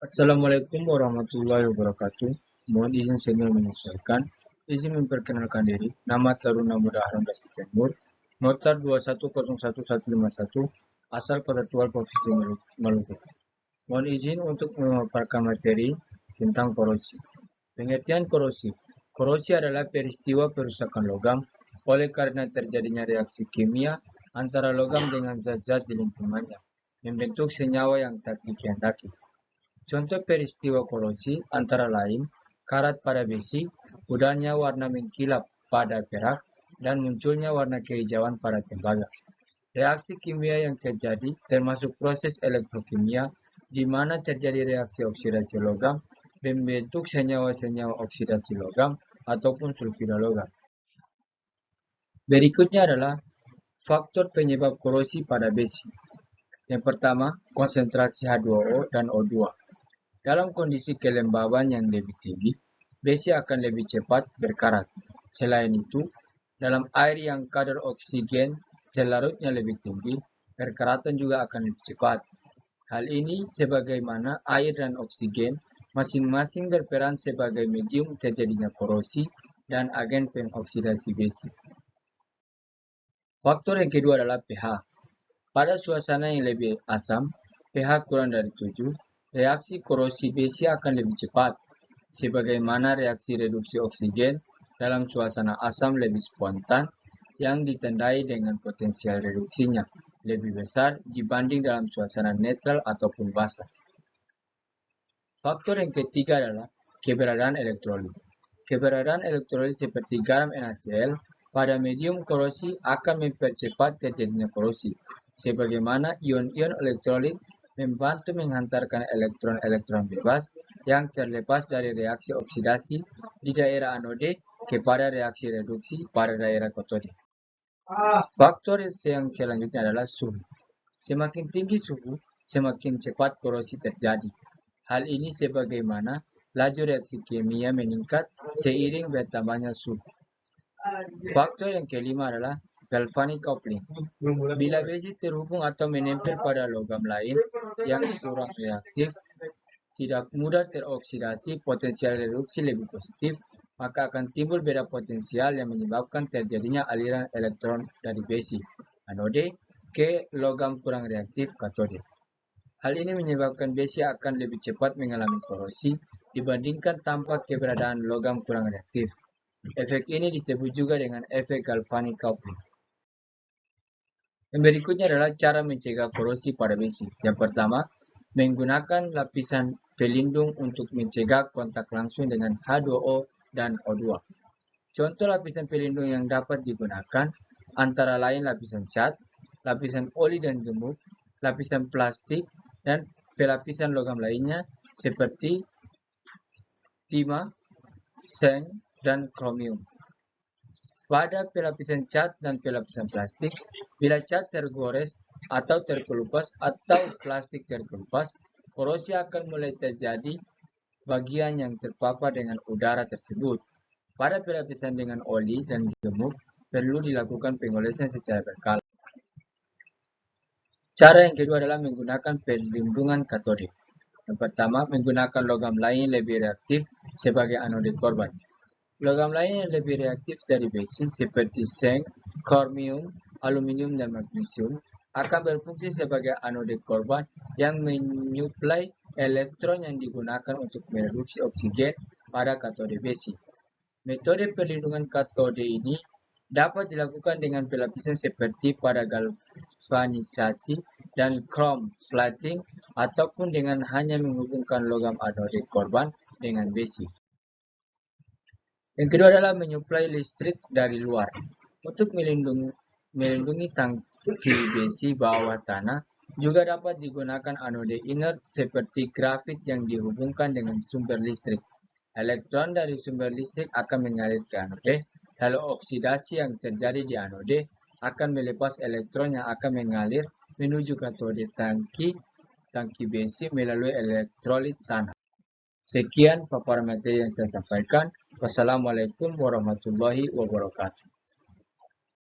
Assalamualaikum warahmatullahi wabarakatuh. Mohon izin saya menyesuaikan. Izin memperkenalkan diri. Nama Taruna Muda Haram Dasi Timur. Nota 21011151. Asal Kota Tual Provinsi Maluku. Mohon izin untuk memaparkan materi tentang korosi. Pengertian korosi. Korosi adalah peristiwa perusakan logam oleh karena terjadinya reaksi kimia antara logam dengan zat-zat di lingkungannya, membentuk senyawa yang tak dikehendaki. Contoh peristiwa korosi antara lain karat pada besi, pudarnya warna mengkilap pada perak, dan munculnya warna kehijauan pada tembaga. Reaksi kimia yang terjadi termasuk proses elektrokimia di mana terjadi reaksi oksidasi logam membentuk senyawa-senyawa oksidasi logam ataupun sulfida logam. Berikutnya adalah faktor penyebab korosi pada besi. Yang pertama, konsentrasi H2O dan O2. Dalam kondisi kelembaban yang lebih tinggi, besi akan lebih cepat berkarat. Selain itu, dalam air yang kadar oksigen terlarutnya lebih tinggi, perkaratan juga akan lebih cepat. Hal ini sebagaimana air dan oksigen masing-masing berperan sebagai medium terjadinya korosi dan agen pengoksidasi besi. Faktor yang kedua adalah pH. Pada suasana yang lebih asam, pH kurang dari 7, reaksi korosi besi akan lebih cepat, sebagaimana reaksi reduksi oksigen dalam suasana asam lebih spontan yang ditandai dengan potensial reduksinya lebih besar dibanding dalam suasana netral ataupun basah. Faktor yang ketiga adalah keberadaan elektrolit. Keberadaan elektrolit seperti garam NaCl pada medium korosi akan mempercepat terjadinya korosi, sebagaimana ion-ion elektrolit membantu menghantarkan elektron-elektron bebas yang terlepas dari reaksi oksidasi di daerah anode kepada reaksi reduksi pada daerah katode. Faktor yang selanjutnya adalah suhu. Semakin tinggi suhu, semakin cepat korosi terjadi. Hal ini sebagaimana laju reaksi kimia meningkat seiring bertambahnya suhu. Faktor yang kelima adalah galvanic coupling. Bila besi terhubung atau menempel pada logam lain yang kurang reaktif, tidak mudah teroksidasi, potensial reduksi lebih positif, maka akan timbul beda potensial yang menyebabkan terjadinya aliran elektron dari besi anode ke logam kurang reaktif katode. Hal ini menyebabkan besi akan lebih cepat mengalami korosi dibandingkan tanpa keberadaan logam kurang reaktif. Efek ini disebut juga dengan efek galvanic coupling. Yang berikutnya adalah cara mencegah korosi pada besi. Yang pertama, menggunakan lapisan pelindung untuk mencegah kontak langsung dengan H2O dan O2. Contoh lapisan pelindung yang dapat digunakan antara lain lapisan cat, lapisan oli dan gemuk, lapisan plastik, dan pelapisan logam lainnya seperti timah, seng, dan kromium. Pada pelapisan cat dan pelapisan plastik, bila cat tergores atau terkelupas atau plastik terkelupas, korosi akan mulai terjadi bagian yang terpapar dengan udara tersebut. Pada pelapisan dengan oli dan gemuk, perlu dilakukan pengolesan secara berkala. Cara yang kedua adalah menggunakan perlindungan katode. Yang pertama, menggunakan logam lain lebih reaktif sebagai anode korban. Logam lain yang lebih reaktif dari besi seperti seng, kromium, aluminium, dan magnesium akan berfungsi sebagai anode korban yang menyuplai elektron yang digunakan untuk mereduksi oksigen pada katode besi. Metode perlindungan katode ini dapat dilakukan dengan pelapisan seperti pada galvanisasi dan chrome plating ataupun dengan hanya menghubungkan logam anode korban dengan besi. Yang kedua adalah menyuplai listrik dari luar. Untuk melindungi tangki besi bawah tanah, juga dapat digunakan anode inert seperti grafit yang dihubungkan dengan sumber listrik. Elektron dari sumber listrik akan mengalir ke anode, lalu oksidasi yang terjadi di anode akan melepas elektron yang akan mengalir menuju katode tangki besi melalui elektrolit tanah. Sekian paparan materi yang saya sampaikan. Wassalamualaikum warahmatullahi wabarakatuh.